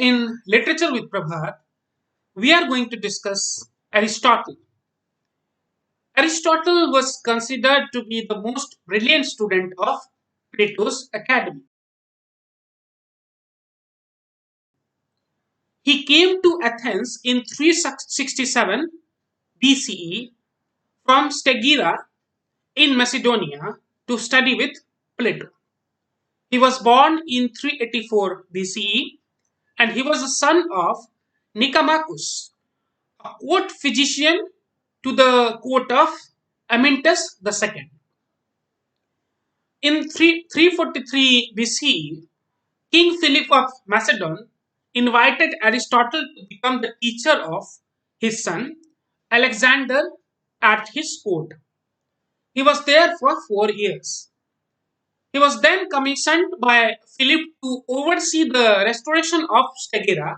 in Literature with Prabhat, we are going to discuss Aristotle. Aristotle was considered to be the most brilliant student of Plato's Academy. He came to Athens in 367 BCE from Stagira in Macedonia to study with Plato. He was born in 384 BCE and he was the son of Nicomachus, a court physician to the court of Amyntas II. In 343 BCE, King Philip of Macedon invited Aristotle to become the teacher of his son Alexander at his court. He was there for 4 years. He was then commissioned by Philip to oversee the restoration of Stagira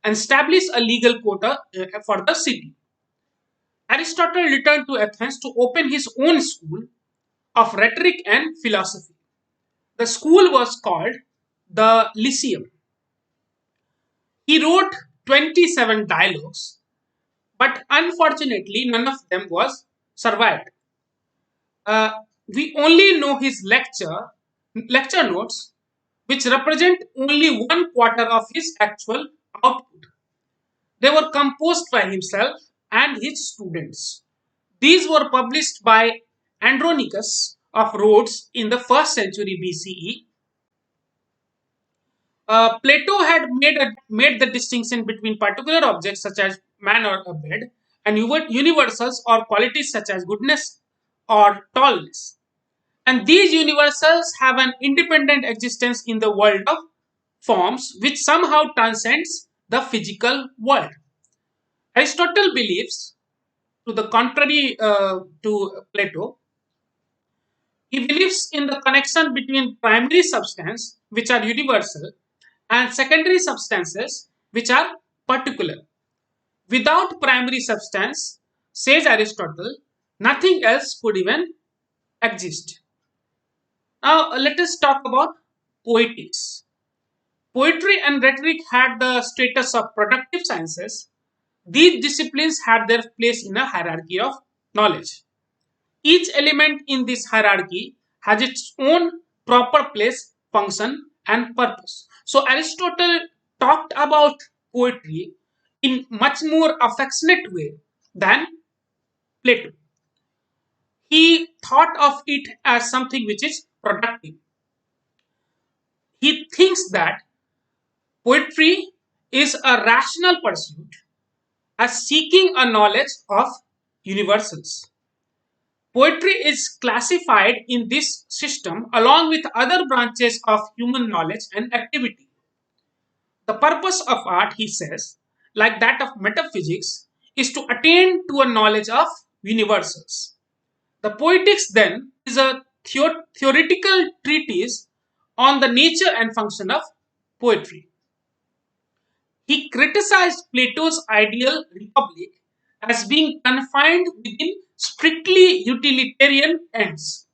and establish a legal quota for the city. Aristotle returned to Athens to open his own school of rhetoric and philosophy. The school was called the Lyceum. He wrote 27 dialogues, but unfortunately, none of them was survived. Uh, we only know his lecture notes, which represent only 1/4 of his actual output. They were composed by himself and his students. These were published by Andronicus of Rhodes in the 1st century BCE. Plato had made the distinction between particular objects such as man or a bed and universals or qualities such as goodness or tallness. And these universals have an independent existence in the world of forms which somehow transcends the physical world. Aristotle believes, to the contrary to Plato, he believes in the connection between primary substance, which are universal, and secondary substances, which are particular. Without primary substance, says Aristotle, nothing else could even exist. Now, let us talk about poetics. Poetry and rhetoric had the status of productive sciences. These disciplines had their place in a hierarchy of knowledge. Each element in this hierarchy has its own proper place, function, and purpose. So Aristotle talked about poetry in much more affectionate way than Plato. He thought of it as something which is productive. He thinks that poetry is a rational pursuit as seeking a knowledge of universals. Poetry is classified in this system along with other branches of human knowledge and activity. The purpose of art, he says, like that of metaphysics, is to attain to a knowledge of universals. The Poetics, then, is a theoretical treatise on the nature and function of poetry. He criticized Plato's ideal republic as being confined within strictly utilitarian ends.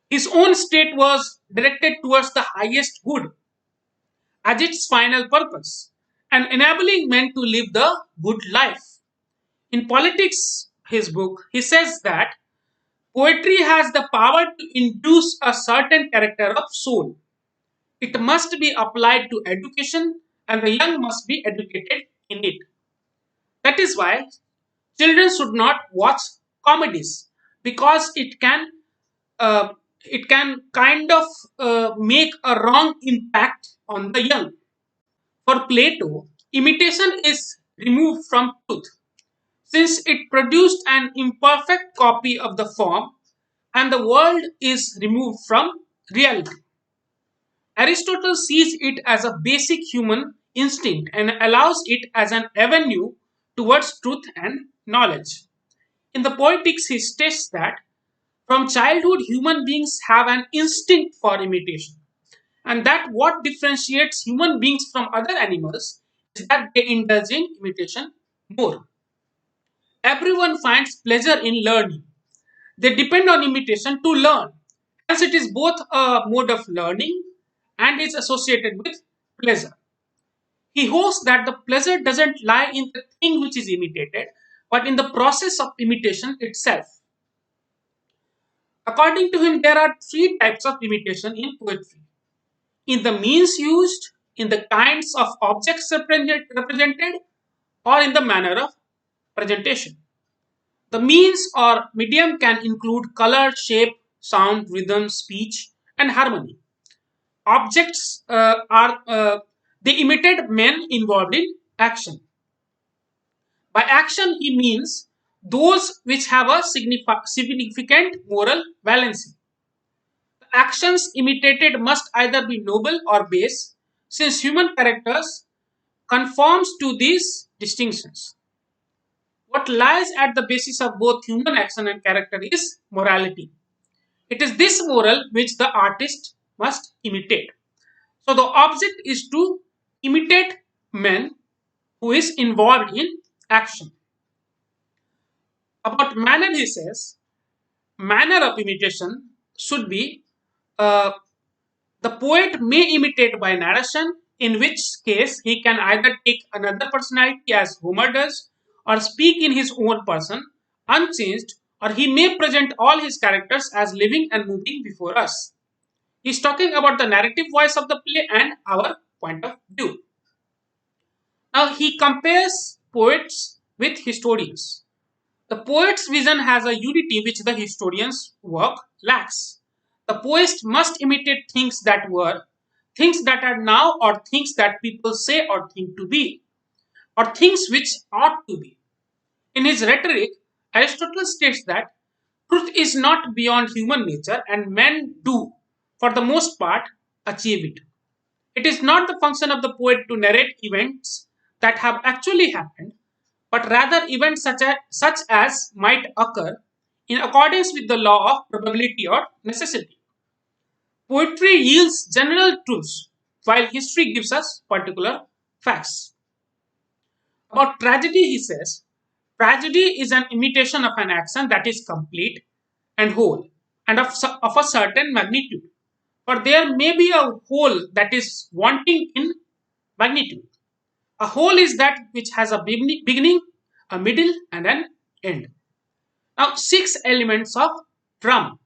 His own state was directed towards the highest good as its final purpose and enabling men to live the good life. In Politics, his book, he says that poetry has the power to induce a certain character of soul. It must be applied to education, and the young must be educated in it. That is why children should not watch comedies because uh, it can kind of make a wrong impact on the young. For Plato, imitation is removed from truth since it produced an imperfect copy of the form and the world is removed from reality. Aristotle sees it as a basic human instinct and allows it as an avenue towards truth and knowledge. In the Poetics, he states that from childhood, human beings have an instinct for imitation, and that what differentiates human beings from other animals is that they indulge in imitation more. Everyone finds pleasure in learning. They depend on imitation to learn, as it is both a mode of learning and is associated with pleasure. He hopes that the pleasure doesn't lie in the thing which is imitated, but in the process of imitation itself. According to him, there are three types of imitation in poetry: in the means used, in the kinds of objects represented, or in the manner of presentation. The means or medium can include color, shape, sound, rhythm, speech, and harmony. Objects are they imitate men involved in action. By action, he means those which have a significant moral valency. The actions imitated must either be noble or base, since human characters conforms to these distinctions. What lies at the basis of both human action and character is morality. It is this moral which the artist must imitate. So the object is to imitate men who is involved in action. About manner, he says, manner of imitation should be uh, the poet may imitate by narration, in which case he can either take another personality as Homer does, or speak in his own person, unchanged, or he may present all his characters as living and moving before us. He's talking about the narrative voice of the play and our point of view. Now he compares poets with historians. The poet's vision has a unity which the historian's work lacks. The poet must imitate things that were, things that are now, or things that people say or think to be, or things which ought to be. In his rhetoric, Aristotle states that truth is not beyond human nature and men do, for the most part, achieve it. It is not the function of the poet to narrate events that have actually happened, but rather events such as might occur in accordance with the law of probability or necessity. Poetry yields general truths, while history gives us particular facts. About tragedy, he says, tragedy is an imitation of an action that is complete and whole, and of a certain magnitude. For there may be a whole that is wanting in magnitude. A whole is that which has a beginning, a middle, and an end. Now, six elements of drama.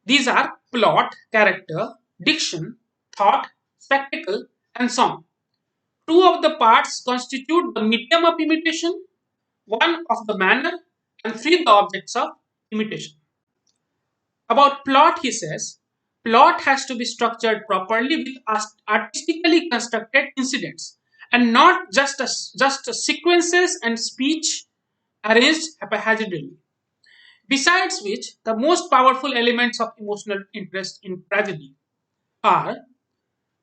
These are plot, character, diction, thought, spectacle, and song. Two of the parts constitute the medium of imitation, one of the manner, and three the objects of imitation. About plot, he says, plot has to be structured properly with artistically constructed incidents and not just sequences and speech arranged haphazardly. Besides which, the most powerful elements of emotional interest in tragedy are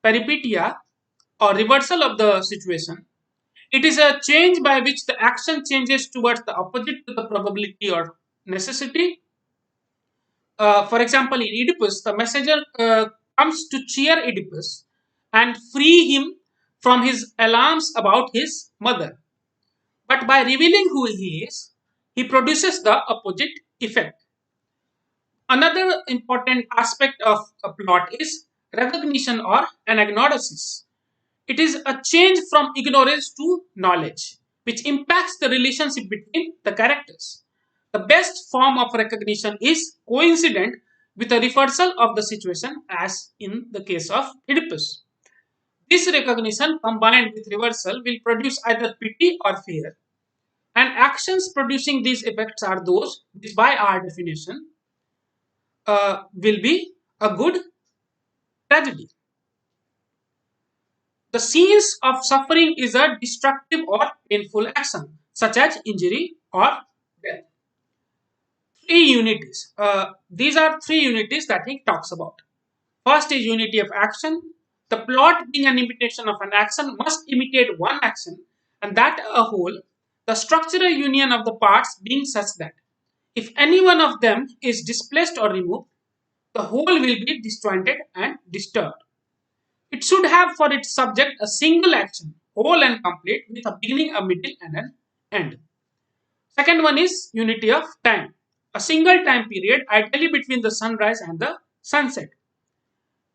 peripeteia or reversal of the situation. It is a change by which the action changes towards the opposite to the probability or necessity. For example, in Oedipus, the messenger comes to cheer Oedipus and free him from his alarms about his mother. But by revealing who he is, he produces the opposite effect. Another important aspect of a plot is recognition or anagnosis. It is a change from ignorance to knowledge, which impacts the relationship between the characters. The best form of recognition is coincident with a reversal of the situation, as in the case of Oedipus. This recognition combined with reversal will produce either pity or fear, and actions producing these effects are those which, by our definition, will be a good tragedy. The scenes of suffering is a destructive or painful action, such as injury or death. Three unities. These are three unities that he talks about. First is unity of action. The plot, being an imitation of an action, must imitate one action, and that a whole. The structural union of the parts being such that if any one of them is displaced or removed, the whole will be disjointed and disturbed. It should have for its subject a single action, whole and complete, with a beginning, a middle, and an end. Second one is unity of time. A single time period, ideally between the sunrise and the sunset.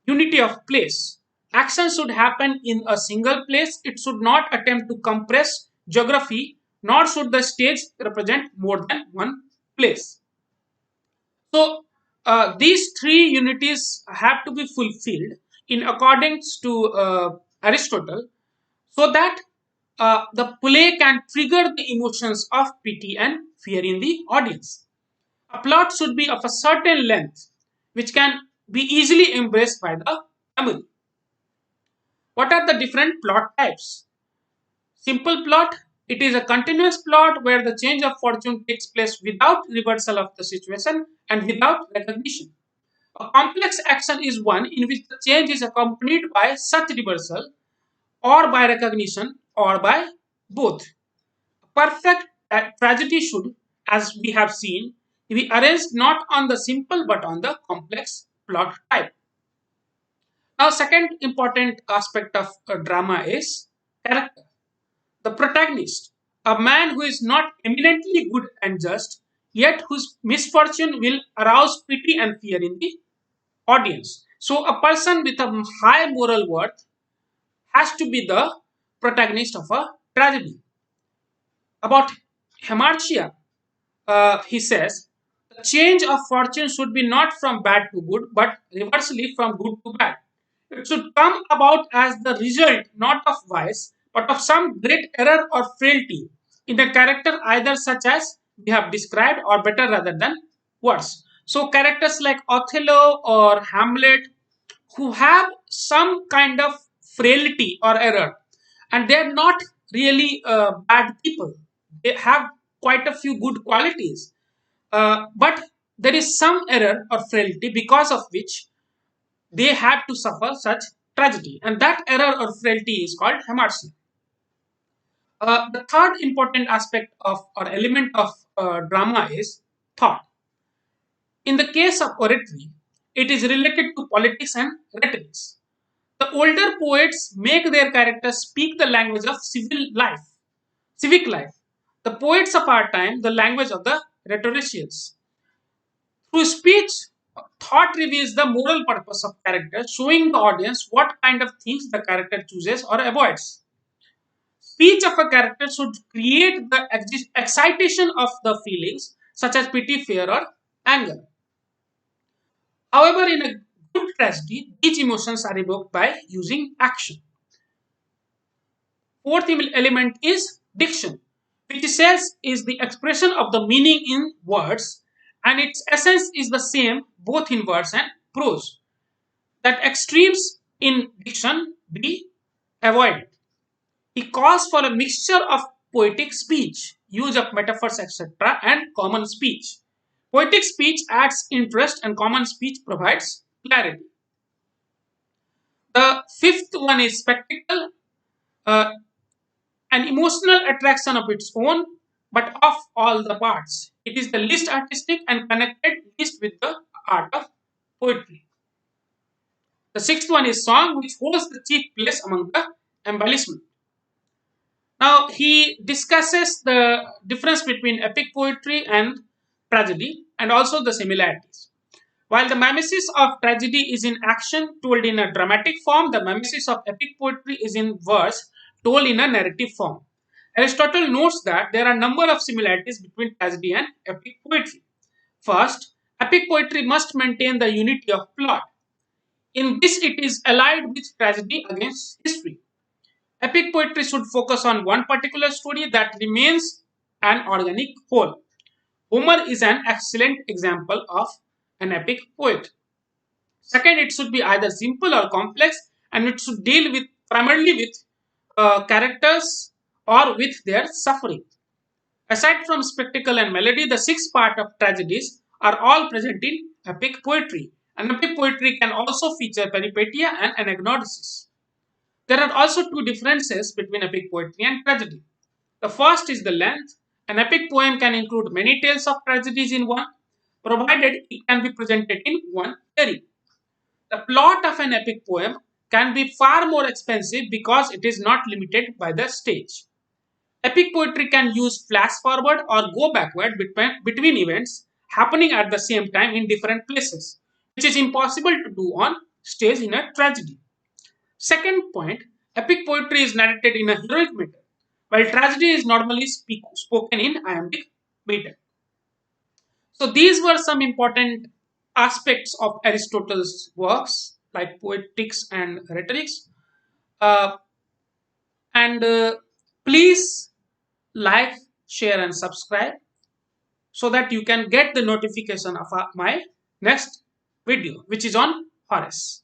Unity of place. Action should happen in a single place. It should not attempt to compress geography, nor should the stage represent more than one place. So these three unities have to be fulfilled in accordance to Aristotle, so that the play can trigger the emotions of pity and fear in the audience. A plot should be of a certain length, which can be easily embraced by the memory. What are the different plot types? Simple plot. It is a continuous plot where the change of fortune takes place without reversal of the situation and without recognition. A complex action is one in which the change is accompanied by such reversal or by recognition or by both. Perfect tragedy should, as we have seen, be arranged not on the simple but on the complex plot type. Now, second important aspect of drama is character. The protagonist, a man who is not eminently good and just, yet whose misfortune will arouse pity and fear in the audience. So, a person with a high moral worth has to be the protagonist of a tragedy. About Hamartia, he says, the change of fortune should be not from bad to good, but reversely from good to bad. It should come about as the result not of vice, but of some great error or frailty in the character, either such as we have described, or better rather than worse. So, characters like Othello or Hamlet, who have some kind of frailty or error, and they're not really bad people, they have quite a few good qualities, but there is some error or frailty because of which they had to suffer such tragedy, and that error or frailty is called hamartia. The third important aspect of or element of drama is thought. In the case of oratory, it is related to politics and rhetorics. The older poets make their characters speak the language of civic life. The poets of our time, the language of the rhetoricians. Through speech, thought reveals the moral purpose of character, showing the audience what kind of things the character chooses or avoids. Speech of a character should create the excitation of the feelings, such as pity, fear, or anger. However, in a good tragedy, these emotions are evoked by using action. Fourth element is diction, which says is the expression of the meaning in words, and its essence is the same both in verse and prose. That extremes in diction be avoided. He calls for a mixture of poetic speech, use of metaphors, etc., and common speech. Poetic speech adds interest, and common speech provides clarity. The fifth one is spectacle, uh, an emotional attraction of its own, but of all the parts. It is the least artistic and connected least with the art of poetry. The sixth one is song, which holds the chief place among the embellishment. Now, he discusses the difference between epic poetry and tragedy and also the similarities. While the mimesis of tragedy is in action told in a dramatic form, the mimesis of epic poetry is in verse told in a narrative form. Aristotle notes that there are a number of similarities between tragedy and epic poetry. First, epic poetry must maintain the unity of plot. In this, it is allied with tragedy against history. Epic poetry should focus on one particular story that remains an organic whole. Homer is an excellent example of an epic poet. Second, it should be either simple or complex, and it should deal with primarily with characters or with their suffering. Aside from spectacle and melody, the six part of tragedies are all present in epic poetry. And epic poetry can also feature peripeteia and anagnosis. There are also two differences between epic poetry and tragedy. The first is the length. An epic poem can include many tales of tragedies in one, provided it can be presented in one theory. The plot of an epic poem can be far more expensive because it is not limited by the stage. Epic poetry can use flash forward or go backward between events happening at the same time in different places, which is impossible to do on stage in a tragedy. Second point, epic poetry is narrated in a heroic meter, while tragedy is normally spoken in iambic meter. So these were some important aspects of Aristotle's works, like poetics and rhetorics. Uh, and please like, share, and subscribe so that you can get the notification of my next video, which is on Horace.